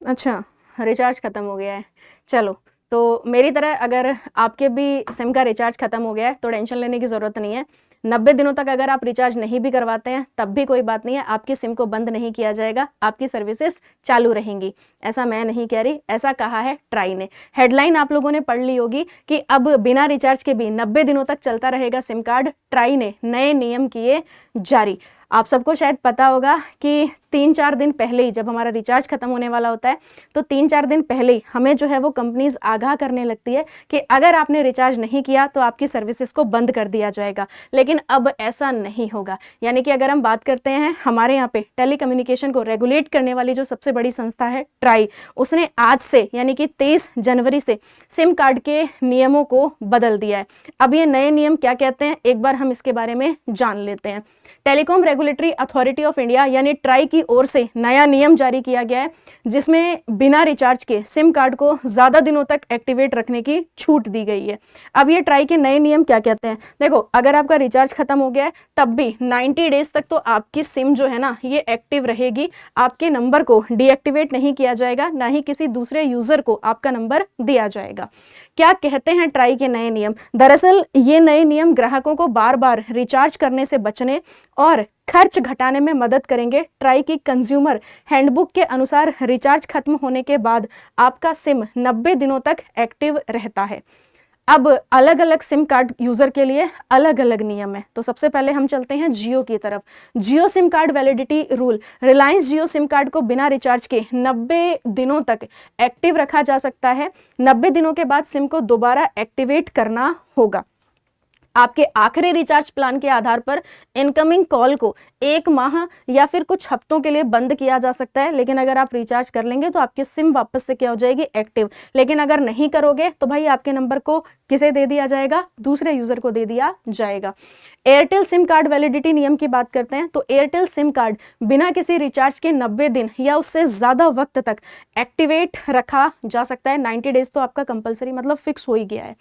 अच्छा, रिचार्ज ख़त्म हो गया है। चलो, तो मेरी तरह अगर आपके भी सिम का रिचार्ज ख़त्म हो गया है तो टेंशन लेने की ज़रूरत नहीं है। 90 दिनों तक अगर आप रिचार्ज नहीं भी करवाते हैं तब भी कोई बात नहीं है, आपकी सिम को बंद नहीं किया जाएगा, आपकी सर्विसेज चालू रहेंगी। ऐसा मैं नहीं कह रही, ऐसा कहा है ट्राई ने। हेडलाइन आप लोगों ने पढ़ ली होगी कि अब बिना रिचार्ज के भी 90 दिनों तक चलता रहेगा सिम कार्ड। ट्राई ने नए नियम किए जारी। आप सबको शायद पता होगा कि 3-4 दिन पहले ही जब हमारा रिचार्ज खत्म होने वाला होता है तो 3-4 दिन पहले ही हमें जो है वो कंपनीज आगाह करने लगती है कि अगर आपने रिचार्ज नहीं किया तो आपकी सर्विसेज को बंद कर दिया जाएगा। लेकिन अब ऐसा नहीं होगा। यानी कि अगर हम बात करते हैं हमारे यहाँ पे टेलीकम्युनिकेशन को रेगुलेट करने वाली जो सबसे बड़ी संस्था है ट्राई, उसने आज से यानी कि 23 जनवरी से सिम कार्ड के नियमों को बदल दिया है। अब ये नए नियम क्या कहते हैं, एक बार हम इसके बारे में जान लेते हैं। Telecom regulatory authority of India यानी ट्राई की ओर से नया नियम जारी किया गया है जिसमें बिना रिचार्ज के सिम कार्ड को ज़्यादा दिनों तक एक्टिवेट रखने की छूट दी गई है। अब ये ट्राई के नए नियम क्या कहते हैं, देखो अगर आपका रिचार्ज खत्म हो गया है तब भी 90 डेज तक तो आपकी सिम जो है ना ये एक्टिव रहेगी। आपके नंबर को डीएक्टिवेट नहीं किया जाएगा, ना ही किसी दूसरे यूजर को आपका नंबर दिया जाएगा। क्या कहते हैं ट्राई के नए नियम, दरअसल ये नए नियम ग्राहकों को बार बार रिचार्ज करने से बचने और खर्च घटाने में मदद करेंगे। ट्राई की कंज्यूमर हैंडबुक के अनुसार रिचार्ज खत्म होने के बाद आपका सिम 90 दिनों तक एक्टिव रहता है। अब अलग अलग सिम कार्ड यूजर के लिए अलग अलग नियम है। तो सबसे पहले हम चलते हैं जियो की तरफ। Jio sim card validity rule, Reliance Jio sim card को बिना रिचार्ज के 90 दिनों तक एक्टिव रखा जा सकता है। 90 दिनों के बाद सिम को दोबारा एक्टिवेट करना होगा। आपके आखिरी रिचार्ज प्लान के आधार पर इनकमिंग कॉल को 1 माह या फिर कुछ हफ्तों के लिए बंद किया जा सकता है, लेकिन अगर आप रिचार्ज कर लेंगे तो आपकी सिम वापस से क्या हो जाएगी, एक्टिव। लेकिन अगर नहीं करोगे तो भाई आपके नंबर को किसे दे दिया जाएगा, दूसरे यूजर को दे दिया जाएगा। एयरटेल सिम कार्ड वैलिडिटी नियम की बात करते हैं तो एयरटेल सिम कार्ड बिना किसी रिचार्ज के 90 दिन या उससे ज्यादा वक्त तक एक्टिवेट रखा जा सकता है। 90 डेज तो आपका कंपलसरी मतलब फिक्स हो ही गया है।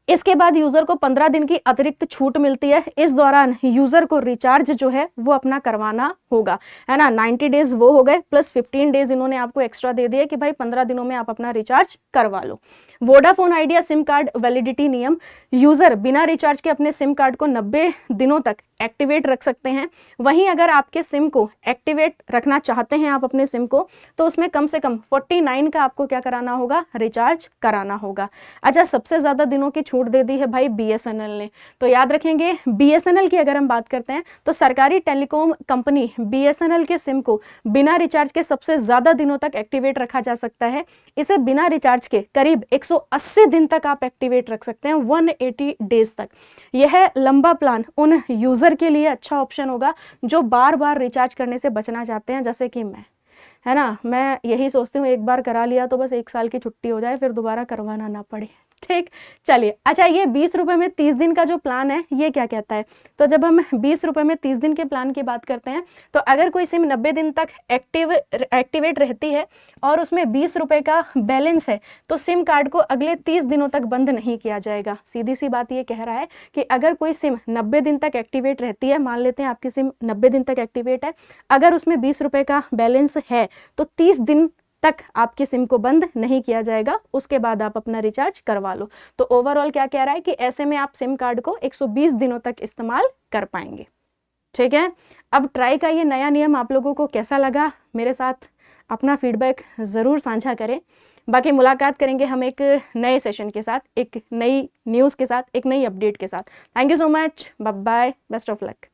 इसके बाद यूजर को 15 दिन की अतिरिक्त छूट मिलती है। इस दौरान यूजर को रिचार्ज जो है वो अपना करवाना होगा, है ना। 90 डेज वो हो गए प्लस 15 डेज इन्होंने आपको एक्स्ट्रा दे दिए कि भाई 15 दिनों में आप अपना रिचार्ज करवा लो। Vodafone Idea sim card validity नियम, यूजर बिना रिचार्ज के अपने सिम कार्ड को 90 दिनों तक एक्टिवेट रख सकते हैं। वहीं अगर आपके सिम को एक्टिवेट रखना चाहते हैं आप अपने सिम को, तो उसमें कम से कम 49 का आपको क्या कराना होगा, रिचार्ज कराना होगा। अच्छा, सबसे ज्यादा दिनों की छूट दे दी है भाई बीएसएनएल ने। तो याद रखेंगे बीएसएनएल की अगर हम बात करते हैं तो सरकारी टेलीकॉम कंपनी बीएसएनएल के सिम को बिना रिचार्ज के सबसे ज्यादा दिनों तक एक्टिवेट रखा जा सकता है। इसे बिना रिचार्ज के करीब 180 दिन तक आप एक्टिवेट रख सकते हैं, 180 डेज तक। यह लंबा प्लान उन यूजर के लिए अच्छा ऑप्शन होगा जो बार बार रिचार्ज करने से बचना चाहते हैं, जैसे कि मैं, है ना। मैं यही सोचती हूँ एक बार करा लिया तो बस 1 साल की छुट्टी हो जाए, फिर दोबारा करवाना ना पड़े। ठीक, चलिए। अच्छा, ये 20 रुपए में 30 दिन का जो प्लान है ये क्या कहता है, तो जब हम 20 रुपए में 30 दिन के प्लान की बात करते हैं तो अगर कोई सिम 90 दिन तक एक्टिवेट रहती है और उसमें 20 रुपए का बैलेंस है तो सिम कार्ड को अगले 30 दिनों तक बंद नहीं किया जाएगा। सीधी सी बात ये कह रहा है कि अगर कोई सिम 90 दिन तक एक्टिवेट रहती है, मान लेते हैं आपकी सिम 90 दिन तक एक्टिवेट है, अगर उसमें 20 रुपए का बैलेंस है तो 30 दिन तक आपकी सिम को बंद नहीं किया जाएगा, उसके बाद आप अपना रिचार्ज करवा लो। तो ओवरऑल क्या कह रहा है कि ऐसे में आप सिम कार्ड को 120 दिनों तक इस्तेमाल कर पाएंगे। ठीक है, अब ट्राई का ये नया नियम आप लोगों को कैसा लगा, मेरे साथ अपना फीडबैक ज़रूर साझा करें। बाकी मुलाकात करेंगे हम एक नए सेशन के साथ, एक नई न्यूज़ के साथ, एक नई अपडेट के साथ। Thank you so much, bye bye, best of luck.